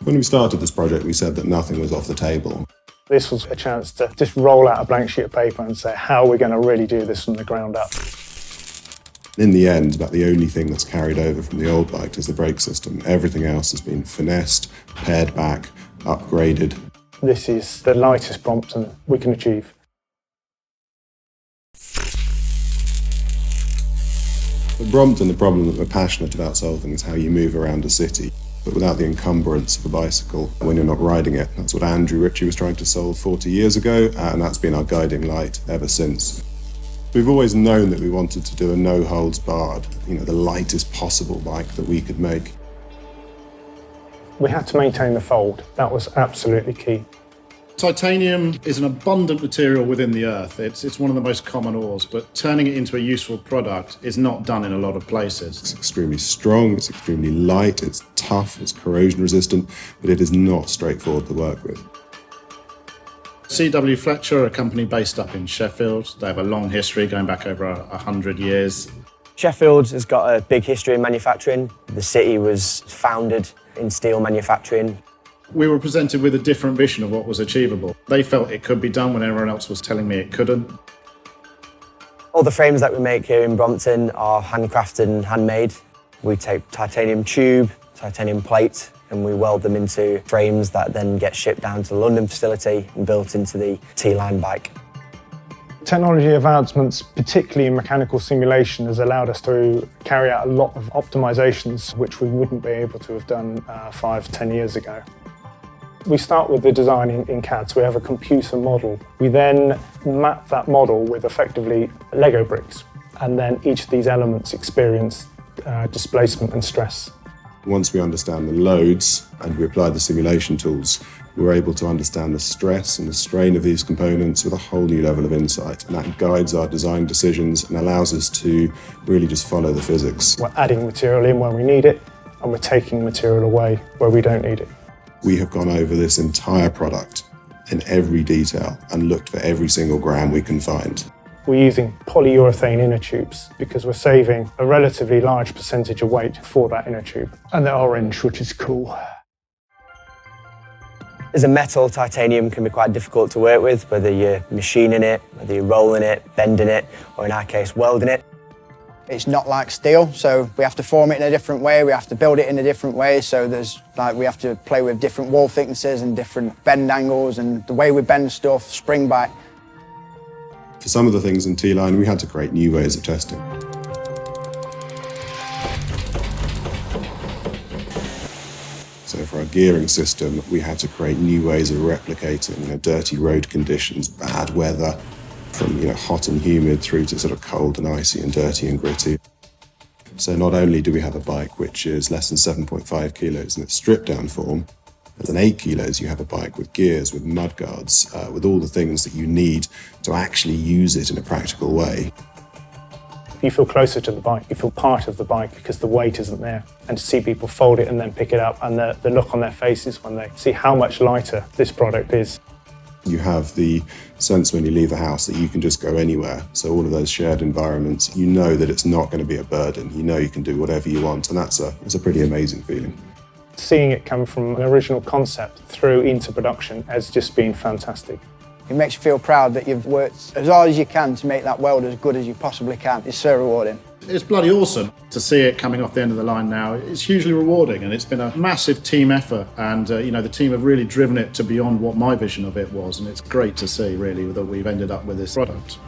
When we started this project, we said that nothing was off the table. This was a chance to just roll out a blank sheet of paper and say, how are we going to really do this from the ground up? In the end, about the only thing that's carried over from the old bike is the brake system. Everything else has been finessed, pared back, upgraded. This is the lightest Brompton we can achieve. At Brompton, the problem that we're passionate about solving is how you move around a city, but without the encumbrance of a bicycle when you're not riding it. That's what Andrew Ritchie was trying to solve 40 years ago, and that's been our guiding light ever since. We've always known that we wanted to do a no-holds-barred, the lightest possible bike that we could make. We had to maintain the fold. That was absolutely key. Titanium is an abundant material within the earth. It's one of the most common ores, but turning it into a useful product is not done in a lot of places. It's extremely strong, it's extremely light, it's tough, it's corrosion resistant, but it is not straightforward to work with. CW Fletcher are a company based up in Sheffield. They have a long history going back over 100 years. Sheffield has got a big history in manufacturing. The city was founded in steel manufacturing. We were presented with a different vision of what was achievable. They felt it could be done when everyone else was telling me it couldn't. All the frames that we make here in Brompton are handcrafted and handmade. We take titanium tube, titanium plate, and we weld them into frames that then get shipped down to the London facility and built into the T-Line bike. Technology advancements, particularly in mechanical simulation, has allowed us to carry out a lot of optimizations which we wouldn't be able to have done 5-10 years ago. We start with the design in CAD, so we have a computer model. We then map that model with effectively Lego bricks, and then each of these elements experience displacement and stress. Once we understand the loads and we apply the simulation tools, we're able to understand the stress and the strain of these components with a whole new level of insight, and that guides our design decisions and allows us to really just follow the physics. We're adding material in when we need it, and we're taking material away where we don't need it. We have gone over this entire product in every detail and looked for every single gram we can find. We're using polyurethane inner tubes because we're saving a relatively large percentage of weight for that inner tube. And they're orange, which is cool. As a metal, titanium can be quite difficult to work with, whether you're machining it, whether you're rolling it, bending it, or in our case, welding it. It's not like steel, so we have to form it in a different way, we have to build it in a different way, so we have to play with different wall thicknesses and different bend angles and the way we bend stuff, spring back. For some of the things in T-Line, we had to create new ways of testing. So for our gearing system, we had to create new ways of replicating dirty road conditions, bad weather, from hot and humid through to sort of cold and icy and dirty and gritty. So not only do we have a bike which is less than 7.5 kilos in its stripped down form, but than 8 kilos you have a bike with gears, with mud guards, with all the things that you need to actually use it in a practical way. You feel closer to the bike, you feel part of the bike because the weight isn't there. And to see people fold it and then pick it up, and the look on their faces when they see how much lighter this product is. You have the sense when you leave the house that you can just go anywhere. So all of those shared environments, you know that it's not going to be a burden. You know you can do whatever you want, and it's a pretty amazing feeling. Seeing it come from an original concept through into production has just been fantastic. It makes you feel proud that you've worked as hard as you can to make that weld as good as you possibly can. It's so rewarding. It's bloody awesome to see it coming off the end of the line now. It's hugely rewarding, and it's been a massive team effort, and the team have really driven it to beyond what my vision of it was, and it's great to see really that we've ended up with this product.